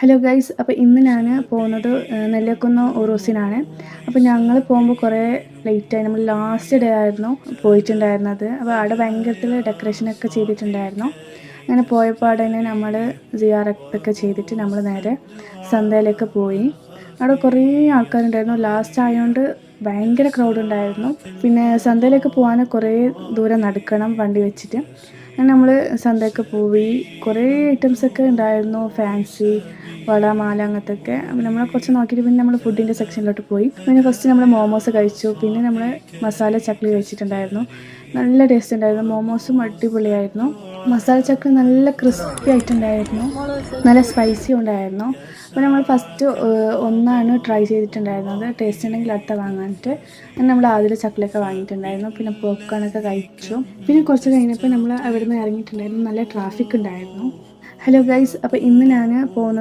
Hello guys, അപ്പോൾ ഇന്ന് ഞാൻ പോകുന്നത് നെല്ലിയാക്കുന്ന് ഉറൂസിനാണ്. അപ്പോൾ ഞങ്ങൾ പോകുമ്പോൾ കുറേ ലേറ്റായി. നമ്മൾ ലാസ്റ്റ് ഡേ ആയിരുന്നു പോയിട്ടുണ്ടായിരുന്നത്. അപ്പോൾ അവിടെ ഭയങ്കരത്തിൽ ഡെക്കറേഷനൊക്കെ ചെയ്തിട്ടുണ്ടായിരുന്നു. അങ്ങനെ പോയപ്പോൾ അവിടെ തന്നെ നമ്മൾ സിയാറത്തൊക്കെ ചെയ്തിട്ട് നമ്മൾ നേരെ സന്ധ്യയിലേക്ക് പോയി. അവിടെ കുറേ ആൾക്കാരുണ്ടായിരുന്നു. ലാസ്റ്റ് ആയതുകൊണ്ട് ഭയങ്കര ക്രൗഡ് ഉണ്ടായിരുന്നു. പിന്നെ സന്ധ്യയിലേക്ക് പോകാൻ കുറേ ദൂരം നടക്കണം വണ്ടി വെച്ചിട്ട്. അങ്ങനെ നമ്മൾ സന്ധ്യയ്ക്ക് പോയി. കുറേ ഐറ്റംസൊക്കെ ഉണ്ടായിരുന്നു, ഫാൻസി വള മാല അങ്ങനത്തെയൊക്കെ. നമ്മൾ കുറച്ച് നോക്കിയിട്ട് പിന്നെ നമ്മൾ ഫുഡിൻ്റെ സെക്ഷനിലോട്ട് പോയി. പിന്നെ ഫസ്റ്റ് നമ്മൾ മോമോസ് കഴിച്ചു. പിന്നെ നമ്മൾ മസാല ചക്ലി കഴിച്ചിട്ടുണ്ടായിരുന്നു. നല്ല ടേസ്റ്റ് ഉണ്ടായിരുന്നു. മോമോസും അടിപൊളിയായിരുന്നു. മസാല ചക്ലി നല്ല ക്രിസ്പി ആയിട്ടുണ്ടായിരുന്നു, നല്ല സ്പൈസി ഉണ്ടായിരുന്നു. അപ്പോൾ നമ്മൾ ഫസ്റ്റ് ഒന്നാണ് ട്രൈ ചെയ്തിട്ടുണ്ടായിരുന്നത്. ടേസ്റ്റ് ഉണ്ടെങ്കിൽ അടുത്ത വാങ്ങാനിട്ട് അങ്ങനെ നമ്മൾ ആദ്യം ചക്ലിയൊക്കെ വാങ്ങിയിട്ടുണ്ടായിരുന്നു. പിന്നെ പോപ്കോണൊക്കെ കഴിച്ചു. പിന്നെ കുറച്ച് കഴിഞ്ഞപ്പോൾ നമ്മൾ അവിടെ നിന്ന് ഇറങ്ങിയിട്ടുണ്ടായിരുന്നു. നല്ല ട്രാഫിക് ഉണ്ടായിരുന്നു. ഹലോ ഗൈസ്, അപ്പോൾ ഇന്ന് ഞാൻ പോകുന്നത്